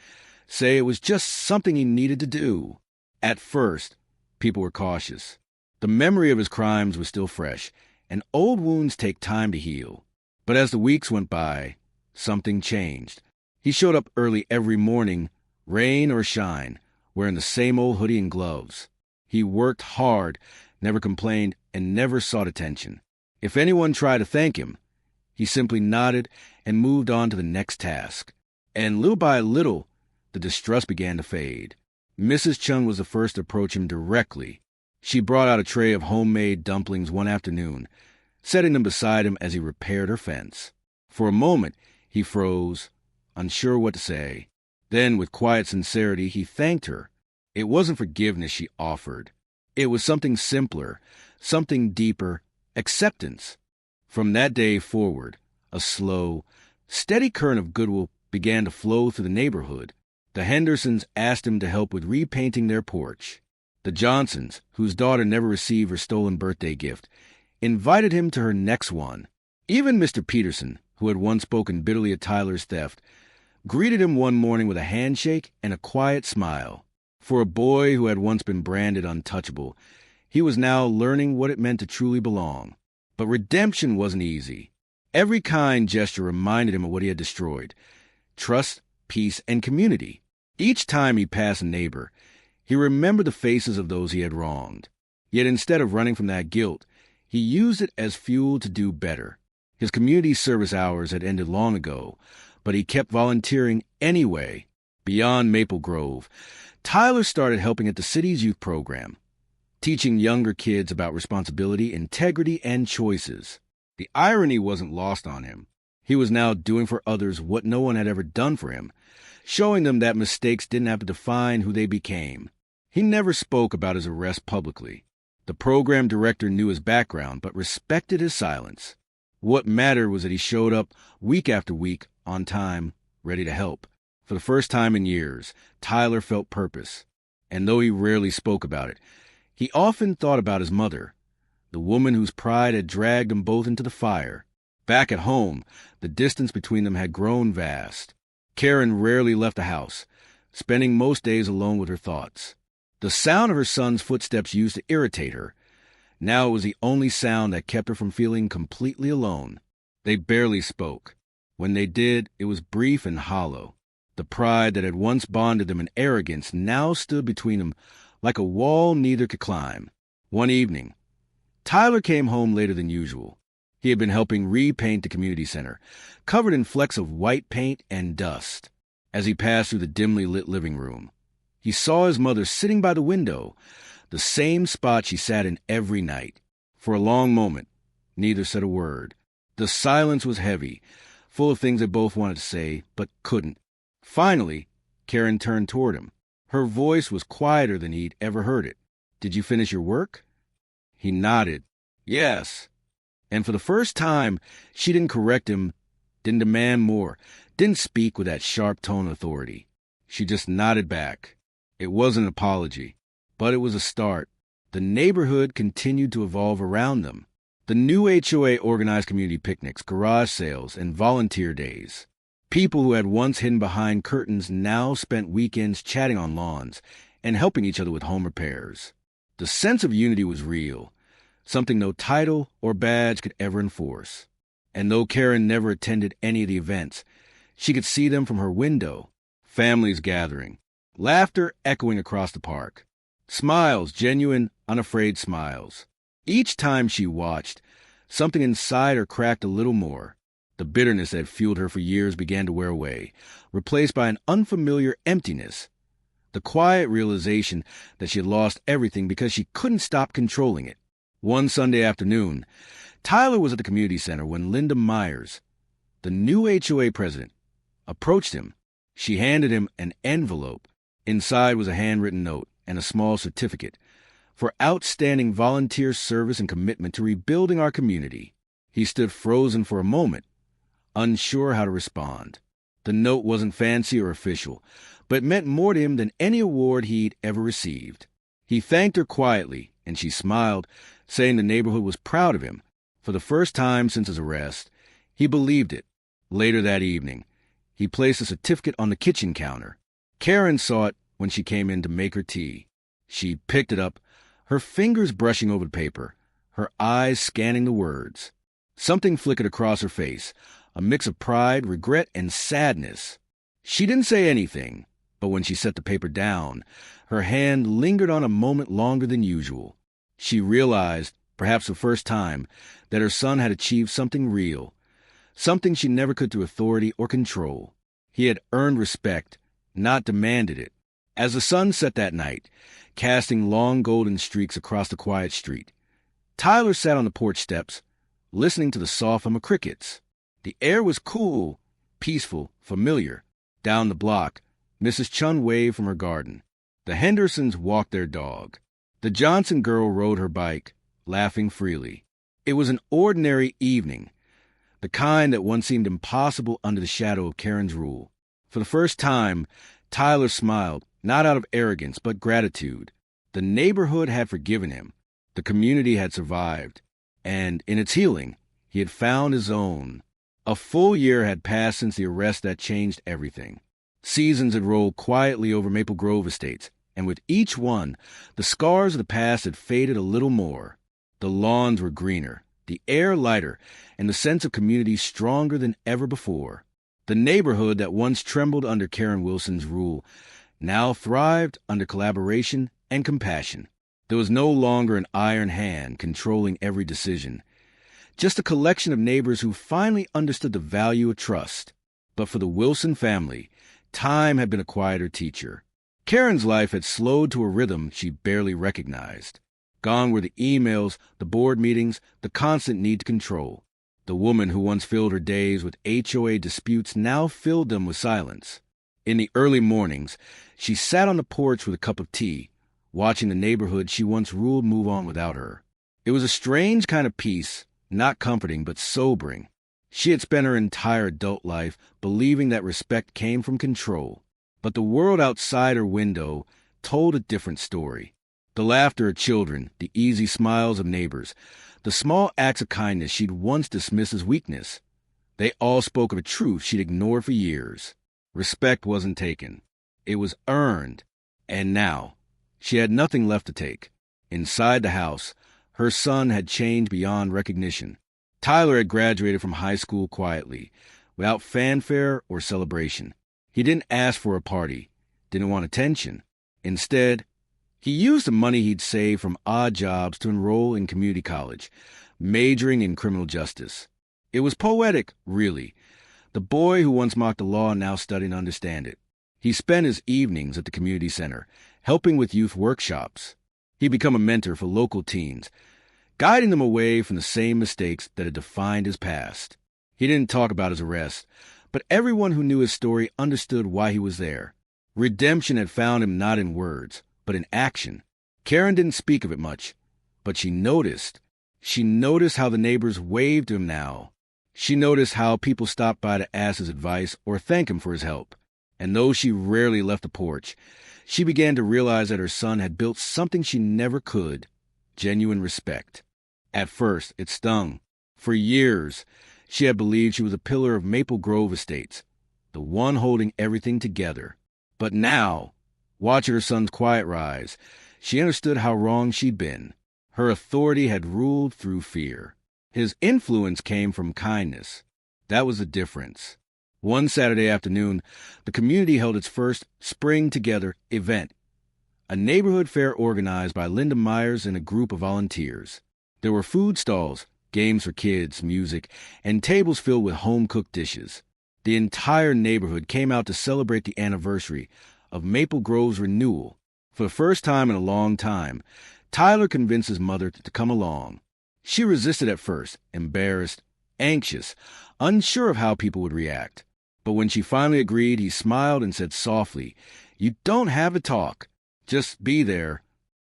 saying it was just something he needed to do. At first, people were cautious. The memory of his crimes was still fresh, and old wounds take time to heal. But as the weeks went by, something changed. He showed up early every morning, rain or shine, wearing the same old hoodie and gloves. He worked hard, never complained, and never sought attention. If anyone tried to thank him, he simply nodded and moved on to the next task. And little by little, the distrust began to fade. Mrs. Chung was the first to approach him directly. She brought out a tray of homemade dumplings one afternoon, setting them beside him as he repaired her fence. For a moment, he froze, unsure what to say. Then, with quiet sincerity, he thanked her. It wasn't forgiveness she offered. It was something simpler, something deeper: acceptance. From that day forward, a slow, steady current of goodwill began to flow through the neighborhood. The Hendersons asked him to help with repainting their porch. The Johnsons, whose daughter never received her stolen birthday gift, invited him to her next one. Even Mr. Peterson, who had once spoken bitterly of Tyler's theft, greeted him one morning with a handshake and a quiet smile. For a boy who had once been branded untouchable, he was now learning what it meant to truly belong. But redemption wasn't easy. Every kind gesture reminded him of what he had destroyed: trust, peace, and community. Each time he passed a neighbor, he remembered the faces of those he had wronged. Yet instead of running from that guilt, he used it as fuel to do better. His community service hours had ended long ago, but he kept volunteering anyway. Beyond Maple Grove, Tyler started helping at the city's youth program, teaching younger kids about responsibility, integrity, and choices. The irony wasn't lost on him. He was now doing for others what no one had ever done for him, showing them that mistakes didn't have to define who they became. He never spoke about his arrest publicly. The program director knew his background, but respected his silence. What mattered was that he showed up week after week, on time, ready to help. For the first time in years, Tyler felt purpose. And though he rarely spoke about it, he often thought about his mother, the woman whose pride had dragged them both into the fire. Back at home, the distance between them had grown vast. Karen rarely left the house, spending most days alone with her thoughts. The sound of her son's footsteps used to irritate her. Now it was the only sound that kept her from feeling completely alone. They barely spoke. When they did, it was brief and hollow. The pride that had once bonded them and arrogance now stood between them like a wall neither could climb. One evening, Tyler came home later than usual. He had been helping repaint the community center, covered in flecks of white paint and dust. As he passed through the dimly lit living room, he saw his mother sitting by the window, the same spot she sat in every night. For a long moment, neither said a word. The silence was heavy, full of things they both wanted to say, but couldn't. Finally, Karen turned toward him. Her voice was quieter than he'd ever heard it. "Did you finish your work?" He nodded. "Yes." And for the first time, she didn't correct him, didn't demand more, didn't speak with that sharp tone of authority. She just nodded back. It wasn't an apology, But it was a start. The neighborhood continued to evolve around them. The new HOA organized community picnics, garage sales, and volunteer days. People who had once hidden behind curtains now spent weekends chatting on lawns and helping each other with home repairs. The sense of unity was real, something no title or badge could ever enforce. And though Karen never attended any of the events, she could see them from her window. Families gathering, laughter echoing across the park, smiles, genuine, unafraid smiles. Each time she watched, something inside her cracked a little more. The bitterness that fueled her for years began to wear away, replaced by an unfamiliar emptiness. The quiet realization that she had lost everything because she couldn't stop controlling it. One Sunday afternoon, Tyler was at the community center when Linda Myers, the new HOA president, approached him. She handed him an envelope. Inside was a handwritten note and a small certificate for outstanding volunteer service and commitment to rebuilding our community. He stood frozen for a moment, unsure how to respond. The note wasn't fancy or official, but it meant more to him than any award he'd ever received. He thanked her quietly, and she smiled, saying the neighborhood was proud of him. For the first time since his arrest, he believed it. Later that evening, he placed a certificate on the kitchen counter. Karen saw it when she came in to make her tea. She picked it up, her fingers brushing over the paper, her eyes scanning the words. Something flickered across her face, a mix of pride, regret, and sadness. She didn't say anything, but when she set the paper down, her hand lingered on a moment longer than usual. She realized, perhaps the first time, that her son had achieved something real, something she never could through authority or control. He had earned respect, not demanded it. As the sun set that night, casting long golden streaks across the quiet street, Tyler sat on the porch steps, listening to the soft hum of crickets. The air was cool, peaceful, familiar. Down the block, Mrs. Chun waved from her garden. The Hendersons walked their dog. The Johnson girl rode her bike, laughing freely. It was an ordinary evening, the kind that once seemed impossible under the shadow of Karen's rule. For the first time, Tyler smiled, not out of arrogance, but gratitude. The neighborhood had forgiven him. The community had survived. And in its healing, he had found his own. A full year had passed since the arrest that changed everything. Seasons had rolled quietly over Maple Grove estates, and with each one, the scars of the past had faded a little more. The lawns were greener, the air lighter, and the sense of community stronger than ever before. The neighborhood that once trembled under Karen Wilson's rule now thrived under collaboration and compassion. There was no longer an iron hand controlling every decision, just a collection of neighbors who finally understood the value of trust. But for the Wilson family, time had been a quieter teacher. Karen's life had slowed to a rhythm she barely recognized. Gone were the emails, the board meetings, the constant need to control. The woman who once filled her days with HOA disputes now filled them with silence. In the early mornings, she sat on the porch with a cup of tea, watching the neighborhood she once ruled move on without her. It was a strange kind of peace, not comforting but sobering. She had spent her entire adult life believing that respect came from control. But the world outside her window told a different story. The laughter of children, the easy smiles of neighbors, the small acts of kindness she'd once dismissed as weakness. They all spoke of a truth she'd ignored for years. Respect wasn't taken. It was earned. And now, she had nothing left to take. Inside the house, her son had changed beyond recognition. Tyler had graduated from high school quietly, without fanfare or celebration. He didn't ask for a party, didn't want attention. Instead, he used the money he'd saved from odd jobs to enroll in community college, majoring in criminal justice. It was poetic, really. The boy who once mocked the law now studied to understand it. He spent his evenings at the community center, helping with youth workshops. He'd become a mentor for local teens, guiding them away from the same mistakes that had defined his past. He didn't talk about his arrest, but everyone who knew his story understood why he was there. Redemption had found him not in words, but in action. Karen didn't speak of it much, but she noticed. She noticed how the neighbors waved to him now. She noticed how people stopped by to ask his advice or thank him for his help. And though she rarely left the porch, she began to realize that her son had built something she never could: genuine respect. At first, it stung. For years, she had believed she was a pillar of Maple Grove Estates, the one holding everything together. But now, watching her son's quiet rise, she understood how wrong she'd been. Her authority had ruled through fear. His influence came from kindness. That was the difference. One Saturday afternoon, the community held its first Spring Together event, a neighborhood fair organized by Linda Myers and a group of volunteers. There were food stalls, games for kids, music, and tables filled with home-cooked dishes. The entire neighborhood came out to celebrate the anniversary of Maple Grove's renewal. For the first time in a long time, Tyler convinced his mother to come along. She resisted at first, embarrassed, anxious, unsure of how people would react. But when she finally agreed, he smiled and said softly, "You don't have to talk. Just be there."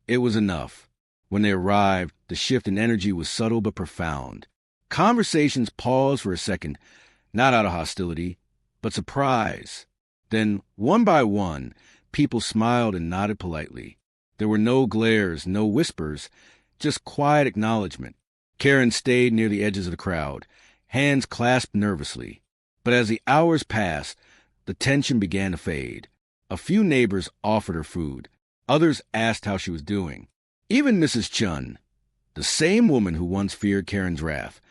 It was enough. When they arrived, the shift in energy was subtle but profound. Conversations paused for a second, not out of hostility, but surprise. Then, one by one, people smiled and nodded politely. There were no glares, no whispers, just quiet acknowledgement. Karen stayed near the edges of the crowd, hands clasped nervously. But as the hours passed, the tension began to fade. A few neighbors offered her food. Others asked how she was doing. Even Mrs. Chun, the same woman who once feared Karen's wrath,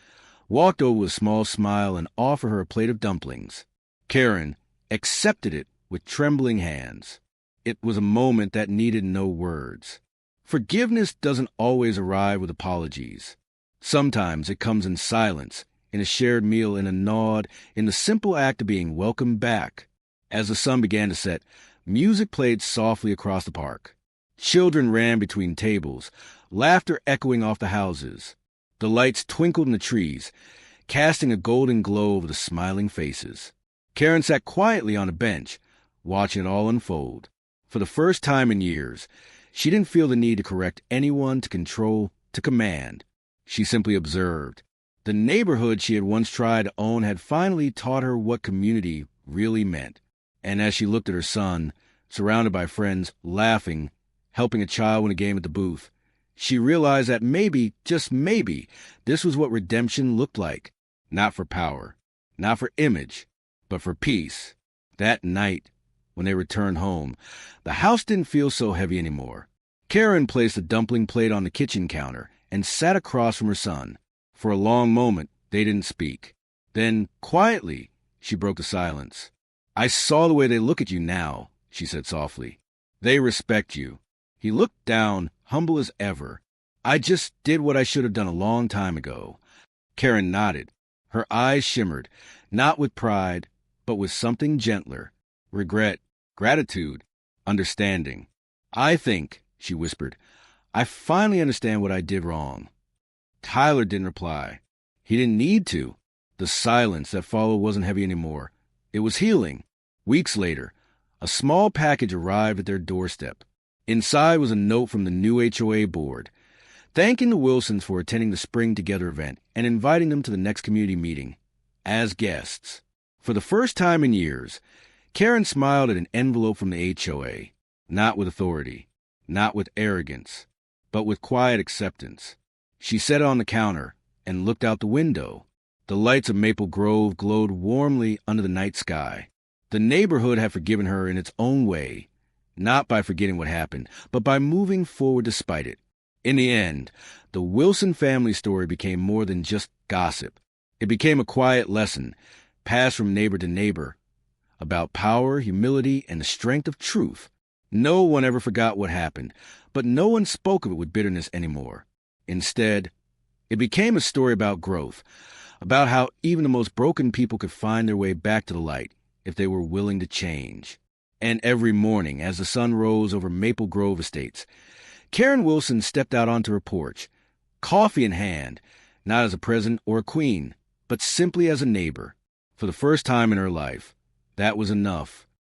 walked over with a small smile and offered her a plate of dumplings. Karen accepted it with trembling hands. It was a moment that needed no words. Forgiveness doesn't always arrive with apologies. Sometimes it comes in silence, in a shared meal, in a nod, in the simple act of being welcomed back. As the sun began to set, music played softly across the park. Children ran between tables, laughter echoing off the houses. The lights twinkled in the trees, casting a golden glow over the smiling faces. Karen sat quietly on a bench, watching it all unfold. For the first time in years, she didn't feel the need to correct anyone, to control, to command. She simply observed. The neighborhood she had once tried to own had finally taught her what community really meant. And as she looked at her son, surrounded by friends, laughing, helping a child win a game at the booth, she realized that maybe, just maybe, this was what redemption looked like. Not for power, not for image, but for peace. That night, when they returned home, the house didn't feel so heavy anymore. Karen placed a dumpling plate on the kitchen counter and sat across from her son. For a long moment, they didn't speak. Then, quietly, she broke the silence. "I saw the way they look at you now," she said softly. "They respect you." He looked down, humble as ever. "I just did what I should have done a long time ago." Karen nodded. Her eyes shimmered, not with pride, but with something gentler. Regret, gratitude, understanding. "I think," she whispered, "I finally understand what I did wrong." Tyler didn't reply. He didn't need to. The silence that followed wasn't heavy anymore. It was healing. Weeks later, a small package arrived at their doorstep. Inside was a note from the new HOA board, thanking the Wilsons for attending the Spring Together event and inviting them to the next community meeting as guests. For the first time in years, Karen smiled at an envelope from the HOA, not with authority, not with arrogance, but with quiet acceptance. She set it on the counter and looked out the window. The lights of Maple Grove glowed warmly under the night sky. The neighborhood had forgiven her in its own way, not by forgetting what happened, but by moving forward despite it. In the end, the Wilson family story became more than just gossip. It became a quiet lesson, passed from neighbor to neighbor, about power, humility, and the strength of truth. No one ever forgot what happened, but no one spoke of it with bitterness anymore. Instead, it became a story about growth, about how even the most broken people could find their way back to the light if they were willing to change. And every morning, as the sun rose over Maple Grove Estates, Karen Wilson stepped out onto her porch, coffee in hand, not as a president or a queen, but simply as a neighbor. For the first time in her life, that was enough.